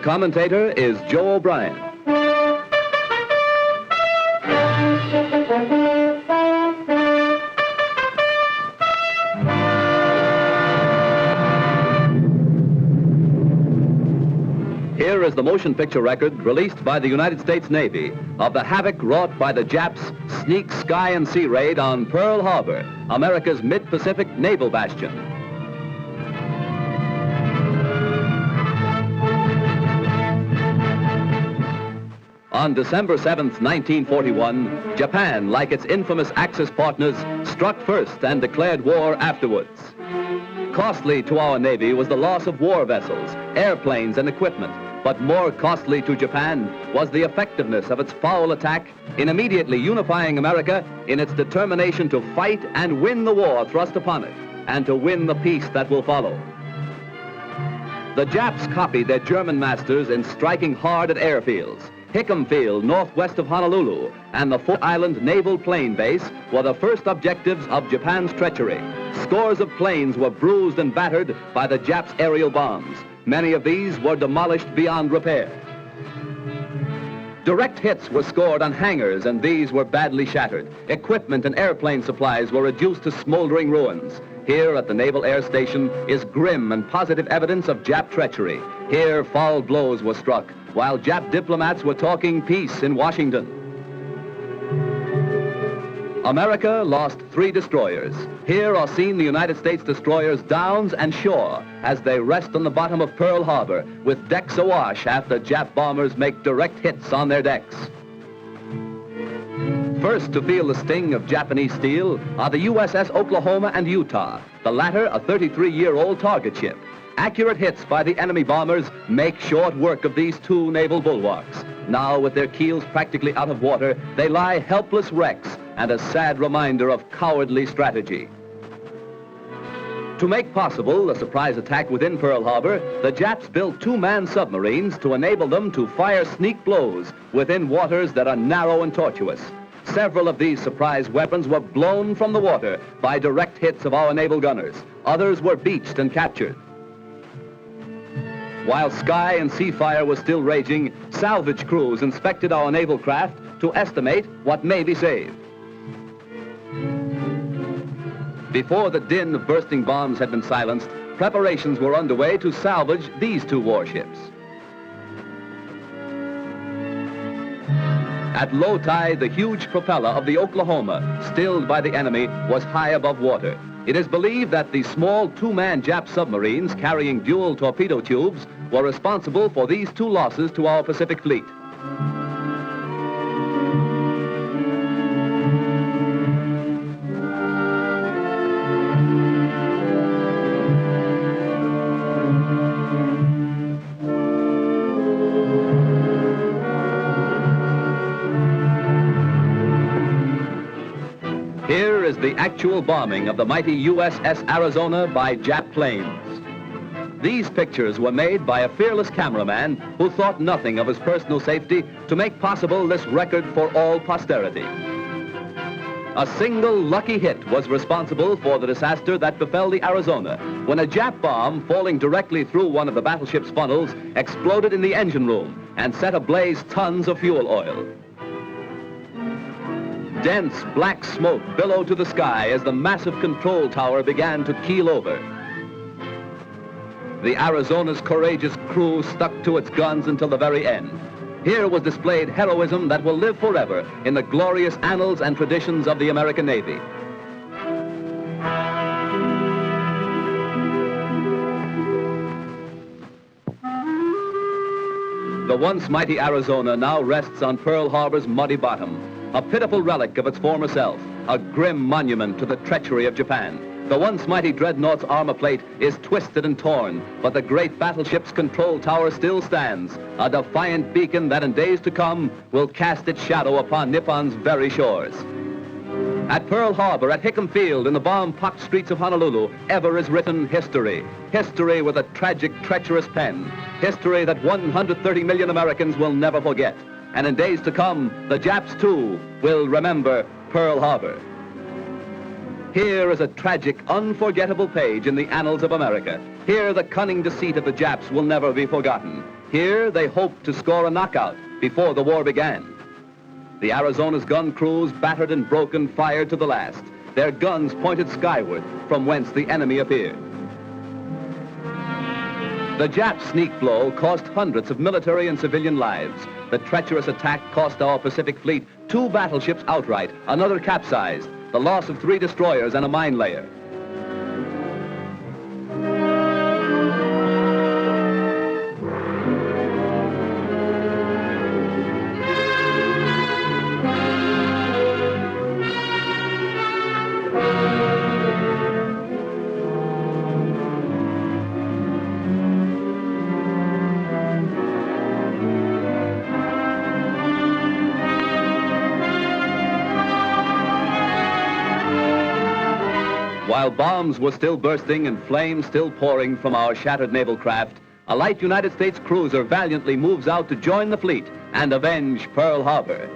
commentator is Joe O'Brien. Here is the motion picture record released by the United States Navy of the havoc wrought by the Japs' sneak sky and sea raid on Pearl Harbour, America's mid-Pacific naval bastion. On December 7th, 1941, Japan, like its infamous Axis partners, struck first and declared war afterwards. Costly to our Navy was the loss of war vessels, airplanes, and equipment, but more costly to Japan was the effectiveness of its foul attack in immediately unifying America in its determination to fight and win the war thrust upon it, and to win the peace that will follow. The Japs copied their German masters in striking hard at airfields. Hickam Field, northwest of Honolulu, and the Fort Island Naval Plane Base were the first objectives of Japan's treachery. Scores of planes were bruised and battered by the Japs' aerial bombs. Many of these were demolished beyond repair. Direct hits were scored on hangars, and these were badly shattered. Equipment and airplane supplies were reduced to smoldering ruins. Here at the Naval Air Station is grim and positive evidence of Jap treachery. Here foul blows were struck, while Jap diplomats were talking peace in Washington. America lost 3 destroyers. Here are seen the United States destroyers Downs and Shore as they rest on the bottom of Pearl Harbor with decks awash after Jap bombers make direct hits on their decks. First to feel the sting of Japanese steel are the USS Oklahoma and Utah, the latter a 33-year-old target ship. Accurate hits by the enemy bombers make short work of these 2 naval bulwarks. Now, with their keels practically out of water, they lie helpless wrecks and a sad reminder of cowardly strategy. To make possible a surprise attack within Pearl Harbor, the Japs built 2-man submarines to enable them to fire sneak blows within waters that are narrow and tortuous. Several of these surprise weapons were blown from the water by direct hits of our naval gunners. Others were beached and captured. While sky and sea fire was still raging, salvage crews inspected our naval craft to estimate what may be saved. Before the din of bursting bombs had been silenced, preparations were underway to salvage these 2 warships. At low tide, the huge propeller of the Oklahoma, stilled by the enemy, was high above water. It is believed that the small 2-man Jap submarines carrying dual torpedo tubes were responsible for these 2 losses to our Pacific fleet. Here is the actual bombing of the mighty USS Arizona by Jap planes. These pictures were made by a fearless cameraman who thought nothing of his personal safety to make possible this record for all posterity. A single lucky hit was responsible for the disaster that befell the Arizona when a Jap bomb falling directly through one of the battleship's funnels exploded in the engine room and set ablaze tons of fuel oil. Dense black smoke billowed to the sky as the massive control tower began to keel over. The Arizona's courageous crew stuck to its guns until the very end. Here was displayed heroism that will live forever in the glorious annals and traditions of the American Navy. The once mighty Arizona now rests on Pearl Harbor's muddy bottom, a pitiful relic of its former self, a grim monument to the treachery of Japan. The once mighty dreadnought's armor plate is twisted and torn, but the great battleship's control tower still stands, a defiant beacon that in days to come will cast its shadow upon Nippon's very shores. At Pearl Harbor, at Hickam Field, in the bomb-pocked streets of Honolulu, ever is written history. History with a tragic, treacherous pen. History that 130 million Americans will never forget. And in days to come, the Japs, too, will remember Pearl Harbor. Here is a tragic, unforgettable page in the annals of America. Here, the cunning deceit of the Japs will never be forgotten. Here, they hoped to score a knockout before the war began. The Arizona's gun crews, battered and broken, fired to the last, their guns pointed skyward from whence the enemy appeared. The Jap sneak blow cost hundreds of military and civilian lives. The treacherous attack cost our Pacific Fleet 2 battleships outright, another capsized, the loss of 3 destroyers and a mine layer. While bombs were still bursting and flames still pouring from our shattered naval craft, a light United States cruiser valiantly moves out to join the fleet and avenge Pearl Harbor.